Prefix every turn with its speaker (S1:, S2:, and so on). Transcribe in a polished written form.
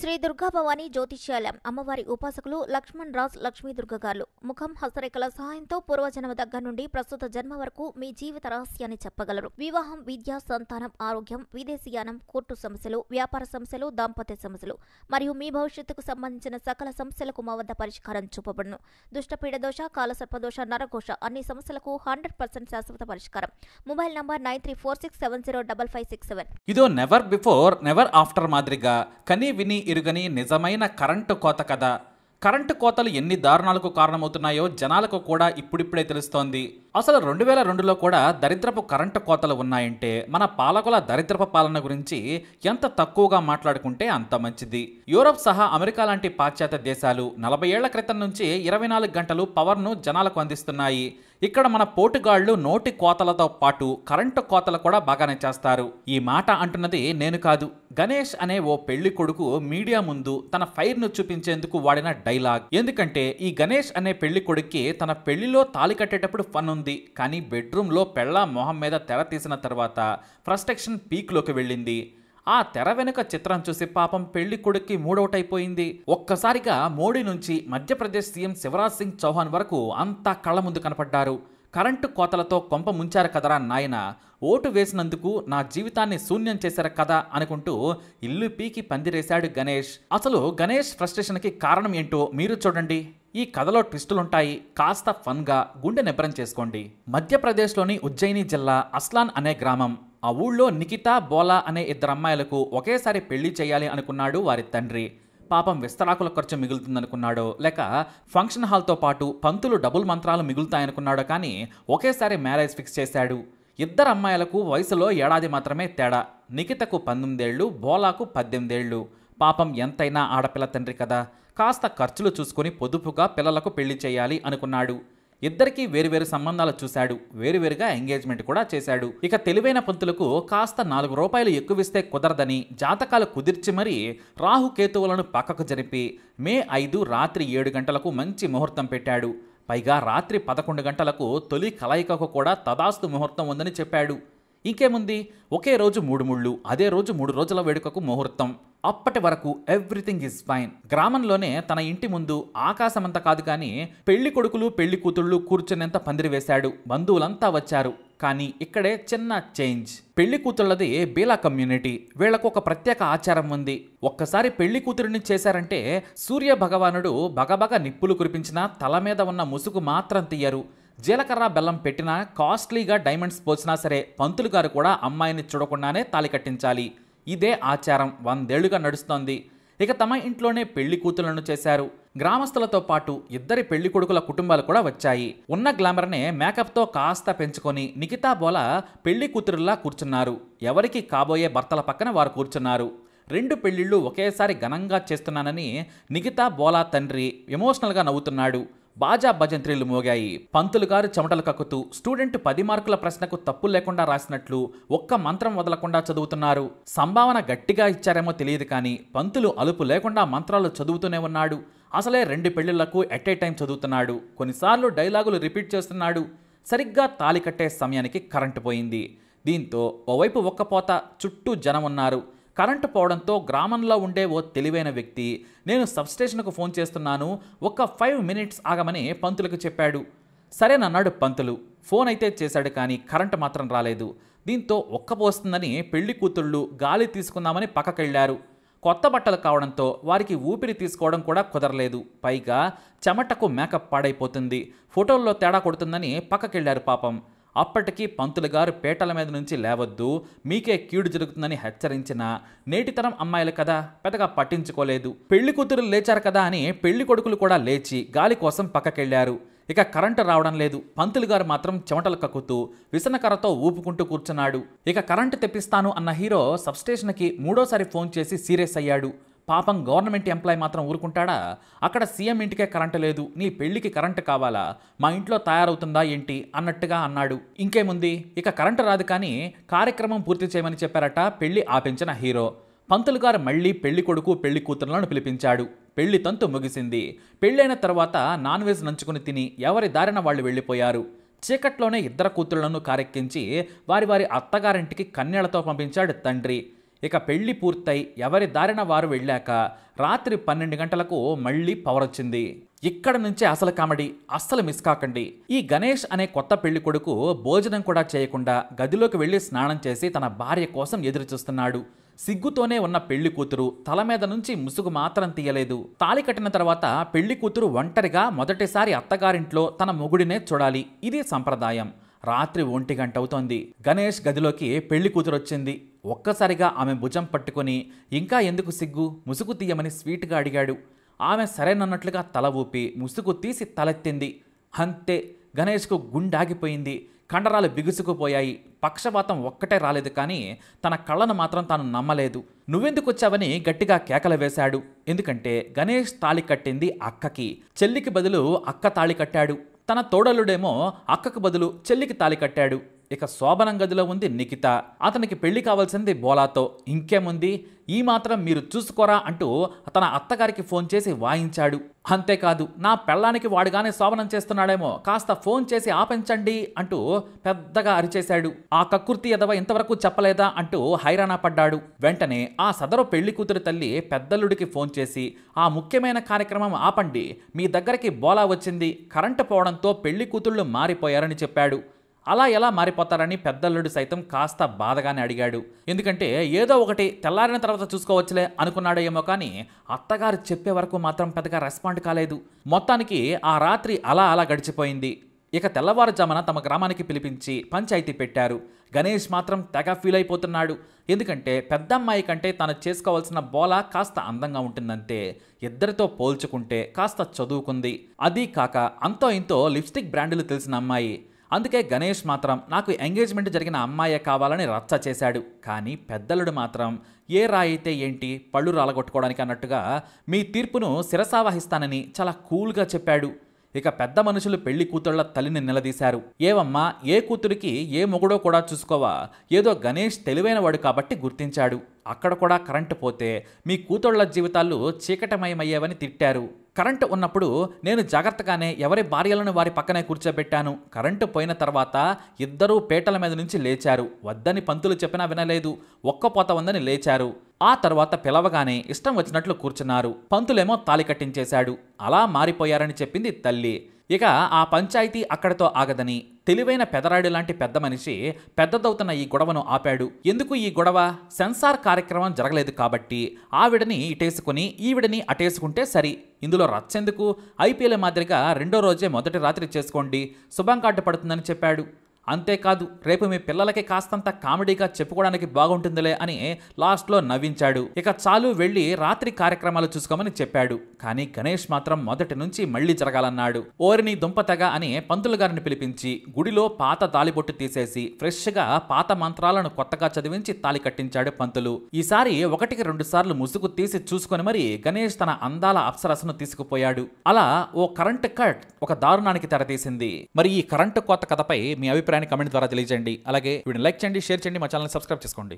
S1: శ్రీ దుర్గాభవాని జ్యోతిష్యాలయం అమ్మవారి ఉపాసకులు లక్ష్మణ్ రాజ్ లక్ష్మీ దుర్గ గారు ముఖం హస్తరేఖల సహాయంతో పూర్వజన్మ దగ్గర నుండి ప్రస్తుత జన్మ వరకు మీ జీవిత రహస్యాన్ని చెప్పగలరు. వివాహం, విద్య, సంతానం, ఆరోగ్యం, విదేశీయానం, కోర్టు సమస్యలు, వ్యాపార సమస్యలు, దాంపత్య సమస్యలు మరియు మీ భవిష్యత్తుకు సంబంధించిన సకల సమస్యలకు మా వద్ద పరిష్కారం చూపబడును. దుష్టపీడ దోష, కాలసర్పదోష, నరఘోష అన్ని సమస్యలకు 100% శాశ్వత పరిష్కారం. Mobile number 9346705567.
S2: ఇదో నెవర్ బిఫోర్ నెవర్ ఆఫ్టర్ మాదిరిగా కని విని ఇరుగని నిజమైన కరెంటు కోత కథ. కరెంటు కోతలు ఎన్ని దారుణాలకు కారణమవుతున్నాయో జనాలకు కూడా ఇప్పుడిప్పుడే తెలుస్తోంది. అసలు 2002లో కూడా దరిద్రపు కరెంటు కోతలు ఉన్నాయంటే మన పాలకుల దరిద్రపు పాలన గురించి ఎంత తక్కువగా మాట్లాడుకుంటే అంత మంచిది. యూరప్ సహా అమెరికా లాంటి పాశ్చాత్య దేశాలు 40 ఏళ్ల క్రితం నుంచి 24 గంటలు పవర్ను జనాలకు అందిస్తున్నాయి. ఇక్కడ మన పోటుగాళ్లు నోటి కోతలతో పాటు కరెంటు కోతలు కూడా బాగానే చేస్తారు. ఈ మాట అంటున్నది నేను కాదు. గణేష్ అనే ఓ పెళ్లి కొడుకు మీడియా ముందు తన ఫైర్ను చూపించేందుకు వాడిన డైలాగ్. ఎందుకంటే ఈ గణేష్ అనే పెళ్లి కొడుక్కి తన పెళ్లిలో తాళి కట్టేటప్పుడు ఫన్ ఉంది, కానీ బెడ్రూమ్లో పెళ్ళాం మొహం మీద తెర తీసిన తర్వాత ఫ్రస్ట్రేషన్ పీక్లోకి వెళ్ళింది. ఆ తెర వెనుక చిత్రం చూసి పాపం పెళ్లి కొడుక్కి మూడౌట్ అయిపోయింది. ఒక్కసారిగా మోడీ నుంచి మధ్యప్రదేశ్ సీఎం శివరాజ్ సింగ్ చౌహాన్ వరకు అంతా కళ్ళ ముందు కనపడ్డారు. కరెంటు కోతలతో కొంప ముంచారు కదరా నాయన, ఓటు వేసినందుకు నా జీవితాన్ని శూన్యం చేశారు కదా అనుకుంటూ ఇల్లు పీకి పందిరేశాడు గణేష్. అసలు గణేష్ ఫ్రస్ట్రేషన్కి కారణం ఏంటో మీరు చూడండి. ఈ కథలో ట్విస్టులుంటాయి. కాస్త ఫన్గా గుండె నిబ్బరం చేసుకోండి. మధ్యప్రదేశ్లోని ఉజ్జయిని జిల్లా అస్లాన్ అనే గ్రామం. ఆ ఊళ్ళో నికితా, బోలా అనే ఇద్దరు అమ్మాయిలకు ఒకేసారి పెళ్లి చేయాలి అనుకున్నాడు వారి తండ్రి. పాపం విస్తరాకుల ఖర్చు మిగులుతుందనుకున్నాడో లేక ఫంక్షన్ హాల్తో పాటు పంతులు డబుల్ మంత్రాలు మిగులుతాయనుకున్నాడో కానీ ఒకేసారి మ్యారేజ్ ఫిక్స్ చేశాడు. ఇద్దరు అమ్మాయిలకు వయసులో ఏడాది మాత్రమే తేడా. నికితకు 19 ఏళ్లు, బోలాకు 18 ఏళ్లు. పాపం ఎంతైనా ఆడపిల్ల తండ్రి కదా, కాస్త ఖర్చులు చూసుకుని పొదుపుగా పిల్లలకు పెళ్లి చేయాలి అనుకున్నాడు. ఇద్దరికీ వేరువేరు సంబంధాలు చూశాడు. వేరువేరుగా ఎంగేజ్మెంట్ కూడా చేశాడు. ఇక తెలివైన పంతులకు కాస్త 4 రూపాయలు ఎక్కువిస్తే కుదరదని జాతకాలు కుదిర్చి మరీ రాహుకేతువులను పక్కకు జరిపి మే 5 రాత్రి 7 గంటలకు మంచి ముహూర్తం పెట్టాడు. పైగా రాత్రి 11 గంటలకు తొలి కలయికకు కూడా తదాస్తు ముహూర్తం ఉందని చెప్పాడు. ఇంకేముంది, ఒకే రోజు 3 ముళ్ళు, అదే రోజు 3 రోజుల వేడుకకు ముహూర్తం. అప్పటి వరకు ఎవ్రీథింగ్ ఈజ్ ఫైన్. గ్రామంలోనే తన ఇంటి ముందు ఆకాశమంతా కాదు కానీ పెళ్లి కొడుకులు పెళ్లి కూతుళ్ళు కూర్చునేంత పందిరి వేశాడు. బంధువులంతా వచ్చారు. కానీ ఇక్కడే చిన్న చేంజ్. పెళ్లి కూతుళ్ళది బీలా కమ్యూనిటీ. వీళ్లకు ఒక ప్రత్యేక ఆచారం ఉంది. ఒక్కసారి పెళ్లి కూతురిని చేశారంటే సూర్య భగవానుడు బగబగ నిప్పులు కురిపించినా తల మీద ఉన్న ముసుగు మాత్రం తీయరు. జీలకర్ర బెల్లం పెట్టినా, కాస్ట్లీగా డైమండ్స్ పోసినా సరే పంతులు గారు కూడా అమ్మాయిని చూడకుండానే తాళి కట్టించాలి. ఇదే ఆచారం 100 ఏళ్లుగా నడుస్తోంది. ఇక తమ ఇంట్లోనే పెళ్లి కూతుళ్లను చేశారు. గ్రామస్తులతో పాటు ఇద్దరి పెళ్లి కొడుకుల కుటుంబాలు కూడా వచ్చాయి. ఉన్న గ్లామర్నే మేకప్తో కాస్త పెంచుకొని నికితా, బోలా పెళ్లి కూతురులా కూర్చున్నారు. ఎవరికి కాబోయే భర్తల పక్కన వారు కూర్చున్నారు. 2 పెళ్లిళ్ళు ఒకేసారి ఘనంగా చేస్తున్నానని నికితా, బోలా తండ్రి ఎమోషనల్గా నవ్వుతున్నాడు. బాజా భజంత్రీలు మోగాయి. పంతులు గారు చెమటలు కక్కుతూ స్టూడెంట్ 10 మార్కుల ప్రశ్నకు తప్పు లేకుండా రాసినట్లు ఒక్క మంత్రం వదలకుండా చదువుతున్నారు. సంభావన గట్టిగా ఇచ్చారేమో తెలియదు కానీ పంతులు అలుపు లేకుండా మంత్రాలు చదువుతూనే ఉన్నాడు. అసలే 2 పెళ్లిళ్లకు ఎట్ ఏ టైం చదువుతున్నాడు. కొన్నిసార్లు డైలాగులు రిపీట్ చేస్తున్నాడు. సరిగ్గా తాళి కట్టే సమయానికి కరెంటు పోయింది. దీంతో ఓవైపు ఒక్కపోత, చుట్టూ జనం ఉన్నారు. కరెంటు పోవడంతో గ్రామంలో ఉండే ఓ తెలివైన వ్యక్తి నేను సబ్స్టేషన్కు ఫోన్ చేస్తున్నాను, ఒక్క 5 మినిట్స్ ఆగమని పంతులకు చెప్పాడు. సరేనన్నాడు పంతులు. ఫోన్ అయితే చేశాడు కానీ కరెంటు మాత్రం రాలేదు. దీంతో ఒక్కపోస్తుందని పెళ్లి కూతుళ్ళు గాలి తీసుకుందామని పక్కకెళ్లారు. కొత్త బట్టలు కావడంతో వారికి ఊపిరి తీసుకోవడం కూడా కుదరలేదు. పైగా చెమటకు మేకప్ పాడైపోతుంది, ఫోటోల్లో తేడా కొడుతుందని పక్కకెళ్లారు పాపం. అప్పటికీ పంతులు గారు పీటల మీద నుంచి లేవద్దు, మీకే కీడు జరుగుతుందని హెచ్చరించిన నేటితరం అమ్మాయిలు కదా పెద్దగా పట్టించుకోలేదు. పెళ్లి కూతురు లేచారు కదా అని పెళ్లి కొడుకులు కూడా లేచి గాలి కోసం పక్కకెళ్లారు. ఇక కరెంటు రావడం లేదు. పంతులు గారు మాత్రం చెమటలు కక్కుతూ విసనకర్రతో ఊపుకుంటూ కూర్చున్నాడు. ఇక కరెంటు తెప్పిస్తాను అన్న హీరో సబ్స్టేషన్కి 3వ సారి ఫోన్ చేసి సీరియస్ అయ్యాడు. పాపం గవర్నమెంట్ ఎంప్లాయ్ మాత్రం ఊరుకుంటాడా? అక్కడ సీఎం ఇంటికే కరెంటు లేదు, నీ పెళ్లికి కరెంటు కావాలా? మా ఇంట్లో తయారవుతుందా ఏంటి అన్నట్టుగా అన్నాడు. ఇంకేముంది, ఇక కరెంటు రాదు కానీ కార్యక్రమం పూర్తి చేయమని చెప్పారట పెళ్లి ఆపించిన హీరో. పంతులు గారు మళ్లీ పెళ్లి కొడుకు పెళ్లి కూతురులను పిలిపించాడు. పెళ్లి తంతు ముగిసింది. పెళ్లైన తర్వాత నాన్ వెజ్ నంచుకుని తిని ఎవరి దారిన వాళ్ళు వెళ్లిపోయారు. చీకట్లోనే ఇద్దరు కూతుళ్లను కారెక్కించి వారి వారి అత్తగారింటికి కన్యలతో పంపించాడు తండ్రి. ఇక పెళ్లి పూర్తయి ఎవరి దారిన వారు వెళ్ళాక రాత్రి 12 గంటలకు మళ్ళీ పవర్ వచ్చింది. ఇక్కడ నుంచే అసలు కామెడీ, అస్సలు మిస్ కాకండి. ఈ గణేష్ అనే కొత్త పెళ్లి కొడుకు భోజనం కూడా చేయకుండా గదిలోకి వెళ్లి స్నానం చేసి తన భార్య కోసం ఎదురు చూస్తున్నాడు. సిగ్గుతోనే ఉన్న పెళ్లి కూతురు తల మీద నుంచి ముసుగు మాత్రం తీయలేదు. తాళి కట్టిన తర్వాత పెళ్లి కూతురు ఒంటరిగా మొదటిసారి అత్తగారింట్లో తన మొగుడినే చూడాలి. ఇది సంప్రదాయం. రాత్రి 1 గంట అవుతోంది. గణేష్ గదిలోకి పెళ్లి కూతురు వచ్చింది. ఒక్కసారిగా ఆమె భుజం పట్టుకుని ఇంకా ఎందుకు సిగ్గు, ముసుగు తీయమని స్వీట్గా అడిగాడు. ఆమె సరేనన్నట్లుగా తల ఊపి ముసుగు తీసి తలెత్తింది. అంతే, గణేష్కు గుండాగిపోయింది. కండరాలు బిగుసుకుపోయాయి. పక్షవాతం ఒక్కటే రాలేదు, కానీ తన కళ్ళను మాత్రం తాను నమ్మలేదు. నువ్వెందుకు వచ్చావని గట్టిగా కేకలు వేశాడు. ఎందుకంటే గణేష్ తాళి కట్టింది అక్కకి. చెల్లికి బదులు అక్క తాళి కట్టాడు. తన తోడలుడేమో అక్కకు బదులు చెల్లికి తాళి కట్టాడు. ఇక శోభనం గదిలో ఉంది నిఖిత. అతనికి పెళ్లి కావాల్సింది బోలాతో. ఇంకేముంది, ఈ మాత్రం మీరు చూసుకోరా అంటూ తన అత్తగారికి ఫోన్ చేసి వాయించాడు. అంతేకాదు, నా పెళ్ళానికి వాడుగానే శోభనం చేస్తున్నాడేమో, కాస్త ఫోన్ చేసి ఆపించండి అంటూ పెద్దగా అరిచేశాడు. ఆ కక్కుర్తి ఎదవ ఇంతవరకు చెప్పలేదా అంటూ హైరాణ పడ్డాడు. వెంటనే ఆ సదరు పెళ్లి కూతురు తల్లి పెద్దల్లుడికి ఫోన్ చేసి, ఆ ముఖ్యమైన కార్యక్రమం ఆపండి, మీ దగ్గరికి బోలా వచ్చింది, కరెంటు పోవడంతో పెళ్లి కూతుళ్ళు మారిపోయారని చెప్పాడు. అలా ఎలా మారిపోతారని పెద్దల్లుడు సైతం కాస్త బాధగానే అడిగాడు. ఎందుకంటే ఏదో ఒకటి తెల్లారిన తర్వాత చూసుకోవచ్చులే అనుకున్నాడో ఏమో, కానీ అత్తగారు చెప్పే వరకు మాత్రం పెద్దగా రెస్పాండ్ కాలేదు. మొత్తానికి ఆ రాత్రి అలా గడిచిపోయింది. ఇక తెల్లవారుజామున తమ గ్రామానికి పిలిపించి పంచాయతీ పెట్టారు. గణేష్ మాత్రం తెగ ఫీల్ అయిపోతున్నాడు. ఎందుకంటే పెద్దమ్మాయి కంటే తను చేసుకోవాల్సిన బోలా కాస్త అందంగా ఉంటుందంతే. ఇద్దరితో పోల్చుకుంటే కాస్త చదువుకుంది. అదీ కాక అంతో ఇంతో లిప్స్టిక్ బ్రాండ్లు తెలిసిన అమ్మాయి. అందుకే గణేష్ మాత్రం నాకు ఎంగేజ్మెంట్ జరిగిన అమ్మాయే కావాలని రచ్చ చేశాడు. కానీ పెద్దలుడు మాత్రం ఏ రాయితే ఏంటి, పళ్ళు రాలగొట్టుకోవడానికి అన్నట్టుగా మీ తీర్పును శిరసావహిస్తానని చాలా కూల్గా చెప్పాడు. ఇక పెద్ద మనుషులు పెళ్లి కూతుళ్ల తల్లిని నిలదీశారు. ఏవమ్మా, ఏ కూతురికి ఏ మొగుడో కూడా చూసుకోవా? ఏదో గణేష్ తెలివైనవాడు కాబట్టి గుర్తించాడు. అక్కడ కూడా కరెంటు పోతే మీ కూతుళ్ల జీవితాలు చీకటమయమయ్యేవని తిట్టారు. కరెంటు ఉన్నప్పుడు నేను జాగ్రత్తగానే ఎవరి భార్యలను వారి పక్కనే కూర్చోబెట్టాను. కరెంటు పోయిన తర్వాత ఇద్దరూ పీటల మీద నుంచి లేచారు. వద్దని పంతులు చెప్పినా వినలేదు. ఒక్కపోత ఉందని లేచారు. ఆ తర్వాత పిలవగానే ఇష్టం వచ్చినట్లు కూర్చున్నారు. పంతులేమో తాళి కట్టించేశాడు. అలా మారిపోయారని చెప్పింది తల్లి. ఇక ఆ పంచాయతీ అక్కడితో ఆగదని తెలివైన పెదరాయుడు లాంటి పెద్ద మనిషి పెద్దదవుతున్న ఈ గొడవను ఆపాడు. ఎందుకు ఈ గొడవ? సెన్సార్ కార్యక్రమం జరగలేదు కాబట్టి ఆవిడని ఇటేసుకుని ఈవిడని అటేసుకుంటే సరి. ఇందులో రచ్చెందుకు? ఐపీఎల్ మాదిరిగా రెండో రోజే మొదటి రాత్రి చేసుకోండి, శుభం కార్డు పడుతుందని చెప్పాడు. అంతేకాదు, రేపు మీ పిల్లలకి కాస్తంత కామెడీగా చెప్పుకోవడానికి బాగుంటుందిలే అని లాస్ట్లో నవ్వించాడు. ఇక చాలు, వెళ్ళి రాత్రి కార్యక్రమాలు చూసుకోమని చెప్పాడు. కానీ గణేష్ మాత్రం మొదటి నుంచి మళ్లీ జరగాలన్నాడు. ఓరిని దుంపతగా అని పంతులు గారిని పిలిపించి గుడిలో పాత తాలిబొట్టు తీసేసి ఫ్రెష్గా పాత మంత్రాలను కొత్తగా చదివించి తాలి కట్టించాడు పంతులు. ఈసారి 1-2 సార్లు ముసుగు తీసి చూసుకొని మరి గణేష్ తన అందాల అప్సరసను తీసుకుపోయాడు. అలా ఓ కరెంటు కట్ ఒక దారుణానికి తెరతీసింది. మరి ఈ కరెంటు కోత కథపై మీ అభిప్రాయాన్ని కమెంట్ ద్వారా తెలియజేయండి. అలాగే వీడిని లైక్ చేయండి, షేర్ చేయండి, మా ఛానల్ని సబ్స్క్రైబ్ చేసుకోండి.